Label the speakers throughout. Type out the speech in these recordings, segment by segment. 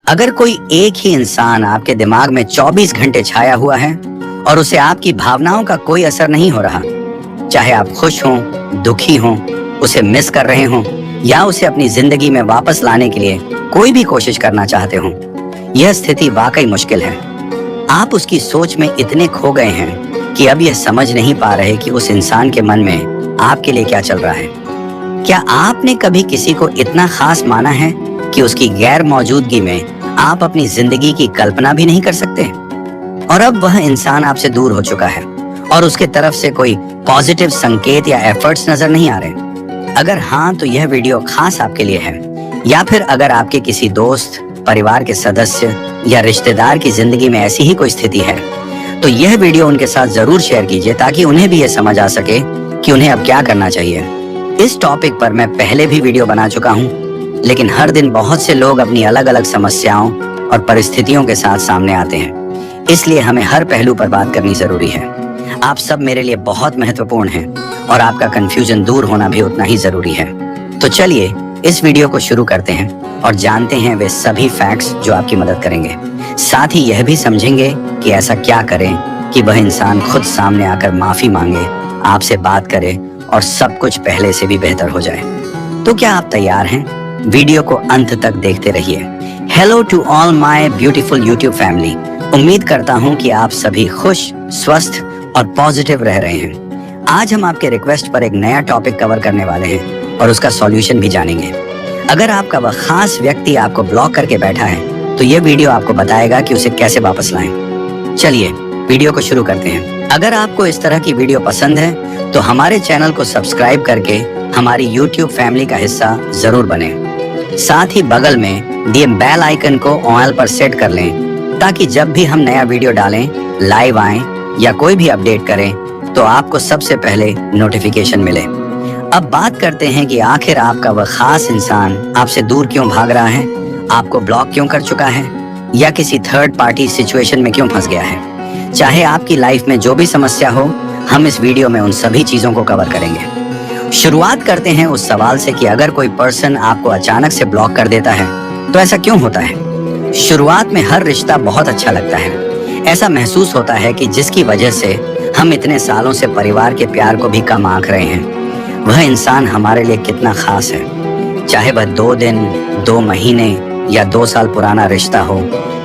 Speaker 1: अगर कोई एक ही इंसान आपके दिमाग में 24 घंटे छाया हुआ है और उसे आपकी भावनाओं का कोई असर नहीं हो रहा, चाहे आप खुश हों, दुखी हों, उसे मिस कर रहे हों या उसे अपनी जिंदगी में वापस लाने के लिए कोई भी कोशिश करना चाहते हों, यह स्थिति वाकई मुश्किल है। आप उसकी सोच में इतने खो गए हैं कि अब यह समझ नहीं पा रहे कि उस इंसान के मन में आपके लिए क्या चल रहा है। क्या आपने कभी किसी को इतना खास माना है कि उसकी गैर मौजूदगी में आप अपनी जिंदगी की कल्पना भी नहीं कर सकते? और अब वह इंसान आपसे दूर हो चुका है और उसके तरफ से कोई पॉजिटिव संकेत या एफर्ट्स नजर नहीं आ रहे। अगर हाँ, तो यह वीडियो खास आपके लिए है। या फिर अगर आपके किसी दोस्त, परिवार के सदस्य या रिश्तेदार की जिंदगी में ऐसी ही कोई स्थिति है, तो यह वीडियो उनके साथ जरूर शेयर कीजिए ताकि उन्हें भी यह समझ आ सके कि उन्हें अब क्या करना चाहिए। इस टॉपिक पर मैं पहले भी वीडियो बना चुका हूँ, लेकिन हर दिन बहुत से लोग अपनी अलग अलग समस्याओं और परिस्थितियों के साथ सामने आते हैं, इसलिए हमें हर पहलू पर बात करनी जरूरी है। आप सब मेरे लिए बहुत महत्वपूर्ण हैं और आपका कंफ्यूजन दूर होना भी उतना ही जरूरी है। तो चलिए इस वीडियो को शुरू करते हैं और जानते हैं वे सभी फैक्ट्स जो आपकी मदद करेंगे। साथ ही यह भी समझेंगे कि ऐसा क्या करें कि वह इंसान खुद सामने आकर माफी मांगे, आपसे बात करे और सब कुछ पहले से भी बेहतर हो जाए। तो क्या आप तैयार हैं? वीडियो को अंत तक देखते रहिए। Hello to all my beautiful YouTube family. उम्मीद करता हूं कि आप सभी खुश, स्वस्थ और पॉजिटिव रह रहे हैं। आज हम आपके रिक्वेस्ट पर एक नया टॉपिक कवर करने वाले हैं और उसका सॉल्यूशन भी जानेंगे। अगर आपका वह खास व्यक्ति आपको ब्लॉक करके बैठा है, तो यह वीडियो आपको बताएगा कि उसे कैसे वापस लाएं। चलिए वीडियो को शुरू करते हैं। अगर आपको इस तरह की वीडियो पसंद है तो हमारे चैनल को सब्सक्राइब करके हमारी यूट्यूब फैमिली का हिस्सा जरूर बने। साथ ही बगल में दिए बेल आइकन को ऑल पर सेट कर लें ताकि जब भी हम नया वीडियो डालें, लाइव आएं या कोई भी अपडेट करें, तो आपको सबसे पहले नोटिफिकेशन मिले। अब बात करते हैं कि आखिर आपका वह खास इंसान आपसे दूर क्यों भाग रहा है, आपको ब्लॉक क्यों कर चुका है या किसी थर्ड पार्टी सिचुएशन में क्यों फंस गया है। चाहे आपकी लाइफ में जो भी समस्या हो, हम इस वीडियो में उन सभी चीजों को कवर करेंगे। शुरुआत करते हैं उस सवाल से कि अगर कोई पर्सन आपको अचानक से ब्लॉक कर देता है तो ऐसा क्यों होता है। शुरुआत में हर रिश्ता बहुत अच्छा लगता है। ऐसा महसूस होता है कि जिसकी वजह से हम इतने सालों से परिवार के प्यार को भी कम आंक रहे हैं, वह इंसान हमारे लिए कितना खास है। चाहे वह 2 दिन, 2 महीने या 2 साल पुराना रिश्ता हो,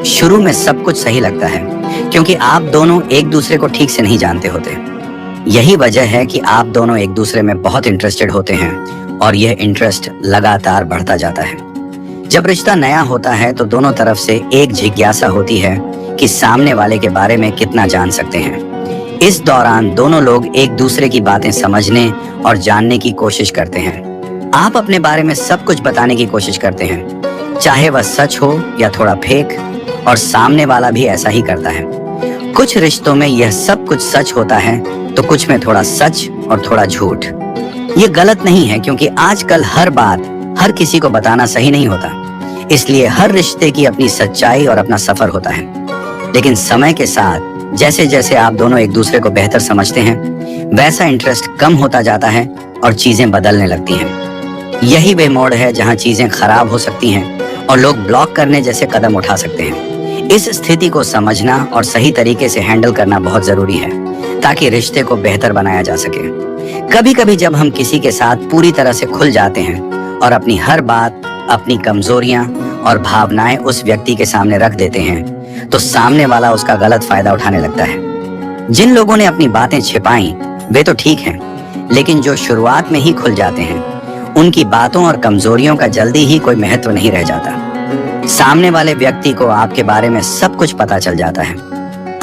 Speaker 1: शुरू में सब कुछ सही लगता है क्योंकि आप दोनों एक दूसरे को ठीक से नहीं जानते होते। यही वजह है कि आप दोनों एक दूसरे में बहुत इंटरेस्टेड होते हैं और यह इंटरेस्ट लगातार बढ़ता जाता है। जब रिश्ता नया होता है तो दोनों तरफ से एक जिज्ञासा होती है कि सामने वाले के बारे में कितना जान सकते हैं। इस दौरान दोनों लोग एक दूसरे की बातें समझने और जानने की कोशिश करते हैं। आप अपने बारे में सब कुछ बताने की कोशिश करते हैं, चाहे वह सच हो या थोड़ा फेक, और सामने वाला भी ऐसा ही करता है। कुछ रिश्तों में यह सब कुछ सच होता है तो कुछ में थोड़ा सच और थोड़ा झूठ। ये गलत नहीं है क्योंकि आजकल हर बात हर किसी को बताना सही नहीं होता, इसलिए हर रिश्ते की अपनी सच्चाई और अपना सफर होता है। लेकिन समय के साथ जैसे जैसे आप दोनों एक दूसरे को बेहतर समझते हैं, वैसा इंटरेस्ट कम होता जाता है और चीजें बदलने लगती हैं। यही वे मोड़ है जहां चीजें खराब हो सकती हैं और लोग ब्लॉक करने जैसे कदम उठा सकते हैं। इस स्थिति को समझना और सही तरीके से हैंडल करना बहुत जरूरी है ताकि रिश्ते को बेहतर बनाया जा सके। कभी कभी जब हम किसी के साथ पूरी तरह से खुल जाते हैं और अपनी हर बात, अपनी कमजोरियां और भावनाएं उस व्यक्ति के सामने रख देते हैं, तो सामने वाला उसका गलत फायदा उठाने लगता है। जिन लोगों ने अपनी बातें छिपाई वे तो ठीक हैं, लेकिन जो शुरुआत में ही खुल जाते हैं, उनकी बातों और कमजोरियों का जल्दी ही कोई महत्व नहीं रह जाता। सामने वाले व्यक्ति को आपके बारे में सब कुछ पता चल जाता है,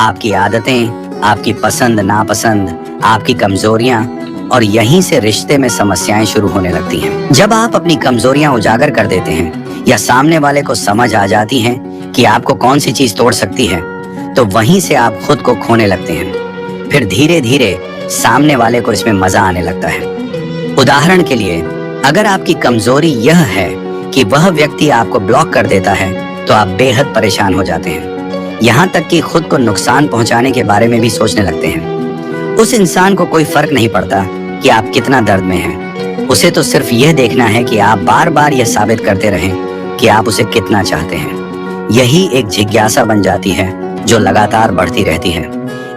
Speaker 1: आपकी आदतें, आपकी पसंद नापसंद, आपकी कमजोरियां, और यहीं से रिश्ते में समस्याएं शुरू होने लगती हैं। जब आप अपनी कमजोरियां उजागर कर देते हैं या सामने वाले को समझ आ जाती है कि आपको कौन सी चीज तोड़ सकती है, तो वहीं से आप खुद को खोने लगते हैं। फिर धीरे धीरे सामने वाले को इसमें मजा आने लगता है। उदाहरण के लिए, अगर आपकी कमजोरी यह है कि वह व्यक्ति आपको ब्लॉक कर देता है, तो आप बेहद परेशान हो जाते हैं। यहाँ तक कि खुद को नुकसान पहुंचाने के बारे में भी सोचने लगते हैं। उस इंसान को कोई फर्क नहीं पड़ता कि आप कितना दर्द में हैं। उसे तो सिर्फ यह देखना है कि आप बार बार यह साबित करते रहें कि आप उसे कितना चाहते हैं। यही एक जिज्ञासा बन जाती है जो लगातार बढ़ती रहती है।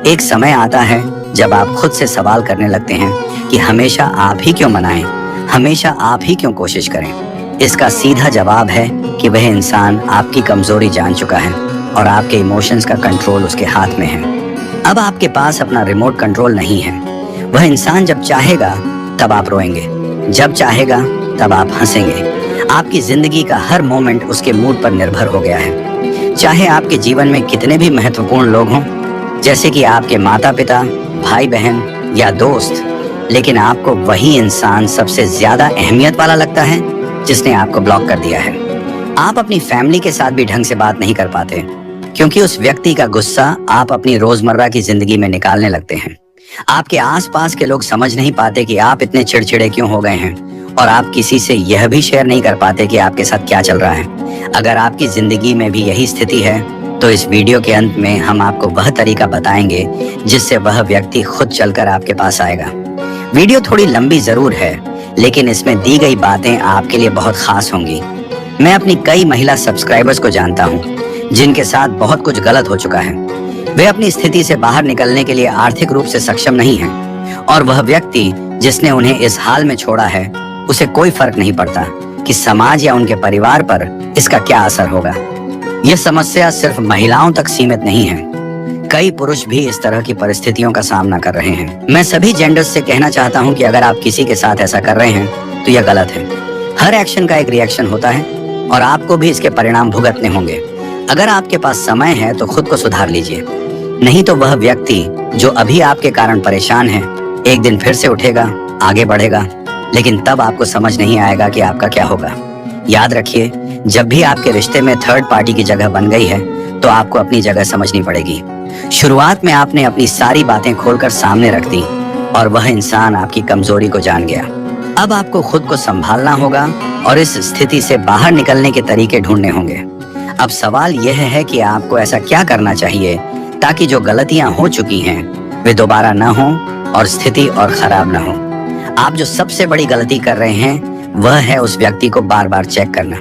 Speaker 1: एक समय आता है जब आप खुद से सवाल करने लगते हैं कि हमेशा आप ही क्यों मनाएं, हमेशा आप ही क्यों कोशिश करें। इसका सीधा जवाब है कि वह इंसान आपकी कमजोरी जान चुका है और आपके इमोशंस का कंट्रोल उसके हाथ में है। अब आपके पास अपना रिमोट कंट्रोल नहीं है। वह इंसान जब चाहेगा तब आप रोएंगे, जब चाहेगा तब आप हंसेंगे। आपकी जिंदगी का हर मोमेंट उसके मूड पर निर्भर हो गया है। चाहे आपके जीवन में कितने भी महत्वपूर्ण लोग हों, जैसे कि आपके माता पिता, भाई बहन या दोस्त, लेकिन आपको वही इंसान सबसे ज्यादा अहमियत वाला लगता है जिसने आपको ब्लॉक कर दिया है। आप अपनी फैमिली के साथ भी ढंग से बात नहीं कर पाते क्योंकि उस व्यक्ति का गुस्सा आप अपनी रोजमर्रा की जिंदगी में निकालने लगते हैं। आपके आसपास के लोग समझ नहीं पाते कि आप इतने चिड़चिड़े क्यों हो गए हैं और आप किसी से यह भी शेयर नहीं कर पाते कि आपके साथ क्या चल रहा है। अगर आपकी जिंदगी में भी यही स्थिति है तो इस वीडियो के अंत में हम आपको वह तरीका बताएंगे जिससे वह व्यक्ति खुद चलकर आपके पास आएगा। वीडियो थोड़ी लंबी जरूर है, लेकिन इसमें दी गई बातें आपके लिए बहुत खास होंगी। मैं अपनी कई महिला सब्सक्राइबर्स को जानता हूँ जिनके साथ बहुत कुछ गलत हो चुका है। वे अपनी स्थिति से बाहर निकलने के लिए आर्थिक रूप से सक्षम नहीं हैं और वह व्यक्ति जिसने उन्हें इस हाल में छोड़ा है उसे कोई फर्क नहीं पड़ता कि समाज या उनके परिवार पर इसका क्या असर होगा। यह समस्या सिर्फ महिलाओं तक सीमित नहीं है, कई पुरुष भी इस तरह की परिस्थितियों का सामना कर रहे हैं। मैं सभी जेंडर्स से कहना चाहता हूं कि अगर आप किसी के साथ ऐसा कर रहे हैं तो यह गलत है। हर एक्शन का एक रिएक्शन होता है और आपको भी इसके परिणाम भुगतने होंगे। अगर आपके पास समय है तो खुद को सुधार लीजिए, नहीं तो वह व्यक्ति जो अभी आपके कारण परेशान है एक दिन फिर से उठेगा, आगे बढ़ेगा, लेकिन तब आपको समझ नहीं आएगा कि आपका क्या होगा। याद रखिए, जब भी आपके रिश्ते में थर्ड पार्टी की जगह बन गई है तो आपको अपनी जगह समझनी पड़ेगी। शुरुआत में आपने अपनी सारी बातें खोलकर सामने रख दी और वह इंसान आपकी कमजोरी को जान गया। अब आपको खुद को संभालना होगा और इस स्थिति से बाहर निकलने के तरीके ढूंढने होंगे। अब सवाल यह है कि आपको ऐसा क्या करना चाहिए ताकि जो गलतियां हो चुकी हैं वे दोबारा न हो और स्थिति और खराब न हो। आप जो सबसे बड़ी गलती कर रहे हैं वह है उस व्यक्ति को बार बार चेक करना।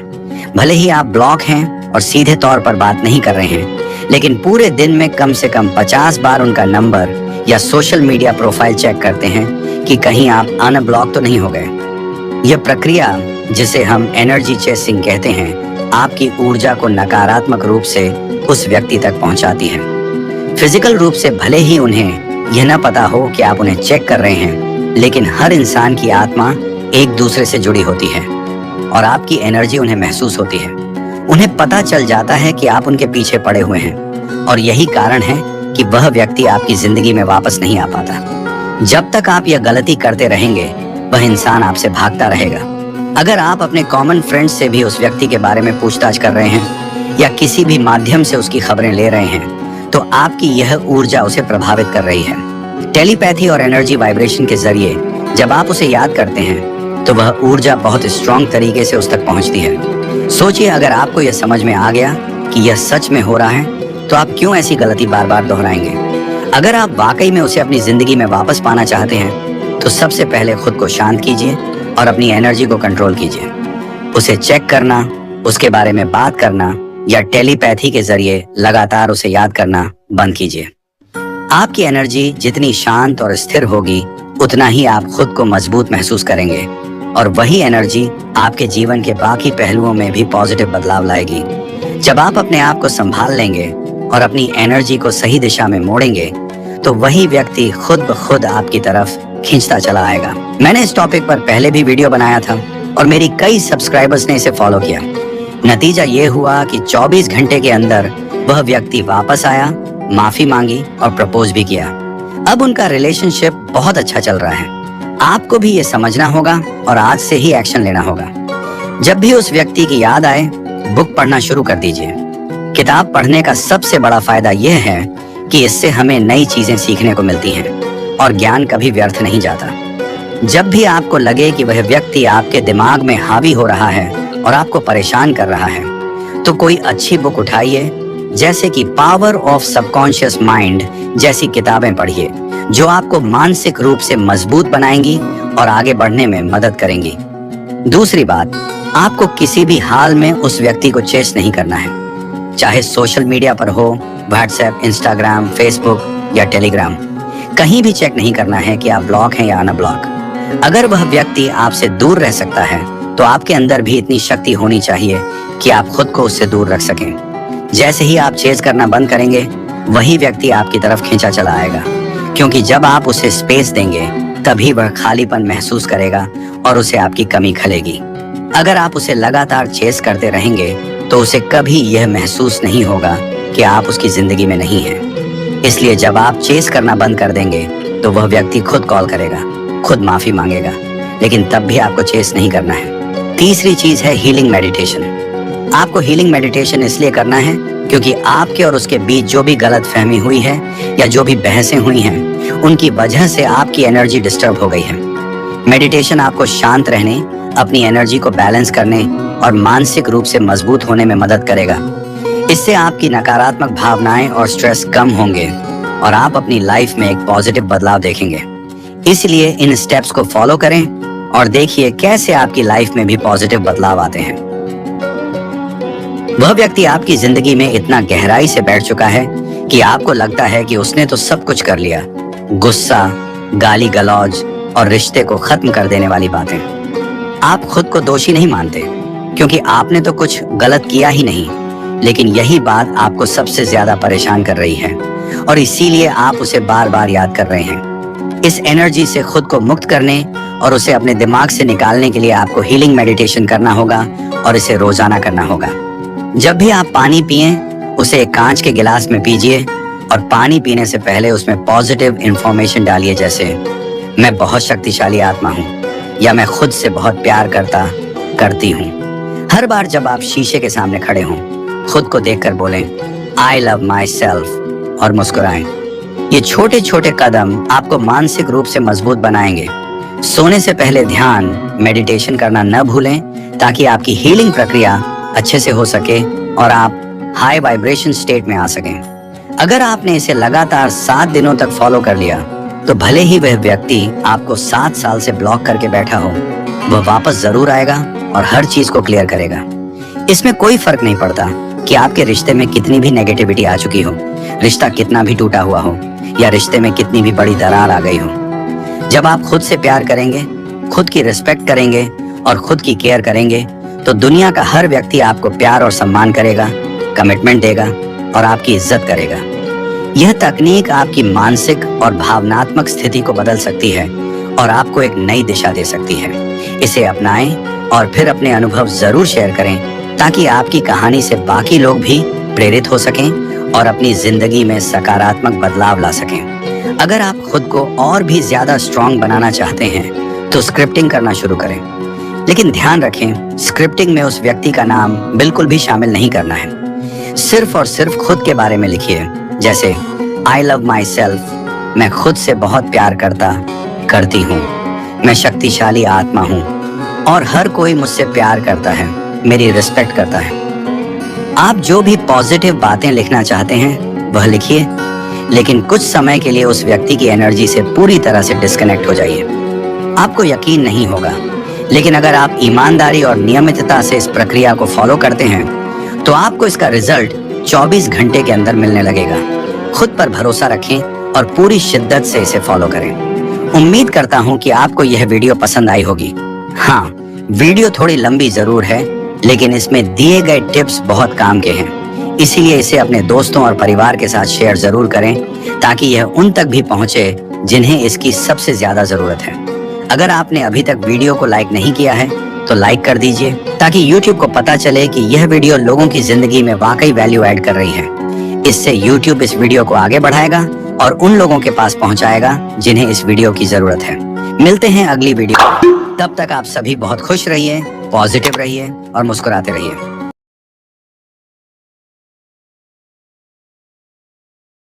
Speaker 1: भले ही आप ब्लॉक हैं और सीधे तौर पर बात नहीं कर रहे हैं, लेकिन पूरे दिन में कम से कम 50 बार उनका नंबर या सोशल मीडिया प्रोफाइल चेक करते हैं कि कहीं आप अनब्लॉक तो नहीं हो गए। यह प्रक्रिया, जिसे हम एनर्जी चेसिंग कहते हैं, आपकी ऊर्जा को नकारात्मक रूप से उस व्यक्ति तक पहुंचाती है। फिजिकल रूप से भले ही उन्हें यह न पता हो कि आप उन्हें चेक कर रहे हैं, लेकिन हर इंसान की आत्मा एक दूसरे से जुड़ी होती है और आपकी एनर्जी उन्हें महसूस होती है। उन्हें पता चल जाता है कि आप उनके पीछे पड़े हुए हैं और यही कारण है कि वह व्यक्ति आपकी जिंदगी में वापस नहीं आ पाता। जब तक आप यह गलती करते रहेंगे वह इंसान आपसे भागता रहेगा। अगर आप अपने कॉमन फ्रेंड्स से भी उस व्यक्ति के बारे में पूछताछ कर रहे हैं या किसी भी माध्यम से उसकी खबरें ले रहे हैं तो आपकी यह ऊर्जा उसे प्रभावित कर रही है। टेलीपैथी और एनर्जी वाइब्रेशन के जरिए जब आप उसे याद करते हैं तो वह ऊर्जा बहुत स्ट्रॉन्ग तरीके से उस तक पहुंचती है। सोचिए, अगर आपको यह समझ में आ गया कि यह सच में हो रहा है तो आप क्यों ऐसी गलती बार बार दोहराएंगे। अगर आप वाकई में उसे अपनी जिंदगी में वापस पाना चाहते हैं तो सबसे पहले खुद को शांत कीजिए और अपनी एनर्जी को कंट्रोल कीजिए। उसे चेक करना, उसके बारे में बात करना या टेलीपैथी के जरिए लगातार उसे याद करना बंद कीजिए। आपकी एनर्जी जितनी शांत और स्थिर होगी उतना ही आप खुद को मजबूत महसूस करेंगे और वही एनर्जी आपके जीवन के बाकी पहलुओं में भी पॉजिटिव बदलाव लाएगी। जब आप अपने आप को संभाल लेंगे और अपनी एनर्जी को सही दिशा में मोड़ेंगे तो वही व्यक्ति खुद ब खुद आपकी तरफ खींचता चला आएगा। मैंने इस टॉपिक पर पहले भी वीडियो बनाया था और मेरी कई सब्सक्राइबर्स ने इसे फॉलो किया। नतीजा ये हुआ कि 24 घंटे के अंदर वह व्यक्ति वापस आया, माफी मांगी और प्रपोज भी किया। अब उनका रिलेशनशिप बहुत अच्छा चल रहा है। आपको भी ये समझना होगा और आज से ही एक्शन लेना होगा। जब भी उस व्यक्ति की याद आए, बुक पढ़ना शुरू कर दीजिए। किताब पढ़ने का सबसे बड़ा फायदा यह है कि इससे हमें नई चीजें सीखने को मिलती हैं और ज्ञान कभी व्यर्थ नहीं जाता। जब भी आपको लगे कि वह व्यक्ति आपके दिमाग में हावी हो रहा है और आपको परेशान कर रहा है तो कोई अच्छी बुक उठाइए, जैसे कि पावर ऑफ सबकॉन्शियस माइंड जैसी किताबें पढ़िए जो आपको मानसिक रूप से मजबूत बनाएंगी और आगे बढ़ने में मदद करेंगी। दूसरी बात, आपको किसी भी हाल में उस व्यक्ति को चेस नहीं करना है। चाहे सोशल मीडिया पर हो, व्हाट्सएप, इंस्टाग्राम, फेसबुक या टेलीग्राम। कहीं भी चेक नहीं करना है कि आप ब्लॉक हैं या अनब्लॉक। अगर वह व्यक्ति आपसे दूर रह सकता है तो आपके अंदर भी इतनी शक्ति होनी चाहिए कि आप खुद को उससे दूर रख सकें। जैसे ही आप चेज करना बंद करेंगे, वही व्यक्ति आपकी तरफ खींचा चला आएगा, क्योंकि जब आप उसे स्पेस देंगे तभी वह खालीपन महसूस करेगा और उसे आपकी कमी खलेगी। अगर आप उसे लगातार चेस करते रहेंगे तो उसे कभी यह महसूस नहीं होगा कि आप उसकी जिंदगी में नहीं हैं। इसलिए जब आप चेस करना बंद कर देंगे तो वह व्यक्ति खुद कॉल करेगा, खुद माफी मांगेगा, लेकिन तब भी आपको चेस नहीं करना है। तीसरी चीज है हीलिंग मेडिटेशन। आपको हीलिंग मेडिटेशन इसलिए करना है क्योंकि आपके और उसके बीच जो भी गलतफहमी हुई है या जो भी बहसें हुई हैं, उनकी वजह से आपकी एनर्जी डिस्टर्ब हो गई है। मेडिटेशन आपको शांत रहने, अपनी एनर्जी को बैलेंस करने और मानसिक रूप से मजबूत होने में मदद करेगा। इससे आपकी नकारात्मक भावनाएं और स्ट्रेस कम होंगे और आप अपनी लाइफ में एक पॉजिटिव बदलाव देखेंगे। इसलिए इन स्टेप्स को फॉलो करें और देखिए कैसे आपकी लाइफ में भी पॉजिटिव बदलाव आते हैं। वह व्यक्ति आपकी जिंदगी में इतना गहराई से बैठ चुका है कि आपको लगता है कि उसने तो सब कुछ कर लिया। गुस्सा, गाली गलौज और रिश्ते को खत्म कर देने वाली बातें। आप खुद को दोषी नहीं मानते क्योंकि आपने तो कुछ गलत किया ही नहीं, लेकिन यही बात आपको सबसे ज्यादा परेशान कर रही है और इसीलिए आप उसे बार बार याद कर रहे हैं। इस एनर्जी से खुद को मुक्त करने और उसे अपने दिमाग से निकालने के लिए आपको हीलिंग मेडिटेशन करना होगा और इसे रोजाना करना होगा। जब भी आप पानी पिएं, उसे एक कांच के गिलास में पीजिए और पानी पीने से पहले उसमें पॉजिटिव इंफॉर्मेशन डालिए, जैसे मैं बहुत शक्तिशाली आत्मा हूँ या मैं खुद से बहुत प्यार करती हूँ। हर बार जब आप शीशे के सामने खड़े हों, खुद को देखकर बोलें आई लव माई सेल्फ और मुस्कुराएं। ये छोटे छोटे कदम आपको मानसिक रूप से मजबूत बनाएंगे। सोने से पहले ध्यान मेडिटेशन करना न भूलें ताकि आपकी हीलिंग प्रक्रिया अच्छे से हो सके और आप हाई वाइब्रेशन स्टेट में आ सकें। अगर आपने इसे लगातार 7 दिनों तक फॉलो कर लिया तो भले ही वह व्यक्ति आपको 7 साल से ब्लॉक करके बैठा हो, वह वापस जरूर आएगा और हर चीज को क्लियर करेगा। इसमें कोई फर्क नहीं पड़ता कि आपके रिश्ते में कितनी भी नेगेटिविटी आ चुकी हो, रिश्ता कितना भी टूटा हुआ हो या रिश्ते में कितनी भी बड़ी दरार आ गई हो। जब आप खुद से प्यार करेंगे, खुद की रिस्पेक्ट करेंगे और खुद की केयर करेंगे तो दुनिया का हर व्यक्ति आपको प्यार और सम्मान करेगा, कमिटमेंट देगा और आपकी इज्जत करेगा। यह तकनीक आपकी मानसिक और भावनात्मक स्थिति को बदल सकती है और आपको एक नई दिशा दे सकती है। इसे अपनाएं और फिर अपने अनुभव जरूर शेयर करें ताकि आपकी कहानी से बाकी लोग भी प्रेरित हो सकें और अपनी जिंदगी में सकारात्मक बदलाव ला सकें। अगर आप खुद को और भी ज्यादा स्ट्रांग बनाना चाहते हैं तो स्क्रिप्टिंग करना शुरू करें, लेकिन ध्यान रखें स्क्रिप्टिंग में उस व्यक्ति का नाम बिल्कुल भी शामिल नहीं करना है। सिर्फ और सिर्फ खुद के बारे में लिखिए, जैसे आई लव माई सेल्फ, मैं खुद से बहुत प्यार करती हूँ, मैं शक्तिशाली आत्मा हूँ और हर कोई मुझसे प्यार करता है, मेरी रिस्पेक्ट करता है। आप जो भी पॉजिटिव बातें लिखना चाहते हैं वह लिखिए, लेकिन कुछ समय के लिए उस व्यक्ति की एनर्जी से पूरी तरह से डिस्कनेक्ट हो जाइए। आपको यकीन नहीं होगा, लेकिन अगर आप ईमानदारी और नियमितता से इस प्रक्रिया को फॉलो करते हैं तो आपको इसका रिजल्ट 24 घंटे के अंदर मिलने लगेगा। खुद पर भरोसा रखें और पूरी शिद्दत से इसे फॉलो करें। उम्मीद करता हूं कि आपको यह वीडियो पसंद आई होगी। हाँ, वीडियो थोड़ी लंबी जरूर है, लेकिन इसमें दिए गए टिप्स बहुत काम के हैं। इसीलिए इसे अपने दोस्तों और परिवार के साथ शेयर जरूर करें ताकि यह उन तक भी पहुंचे जिन्हें इसकी सबसे ज्यादा जरूरत है। अगर आपने अभी तक वीडियो को लाइक नहीं किया है तो लाइक कर दीजिए ताकि YouTube को पता चले कि यह वीडियो लोगों की जिंदगी में वाकई वैल्यू ऐड कर रही है। इससे YouTube इस वीडियो को आगे बढ़ाएगा और उन लोगों के पास पहुंचाएगा जिन्हें इस वीडियो की जरूरत है। मिलते हैं अगली वीडियो। तब तक आप सभी बहुत खुश रहिए, पॉजिटिव रहिए और मुस्कुराते रहिए।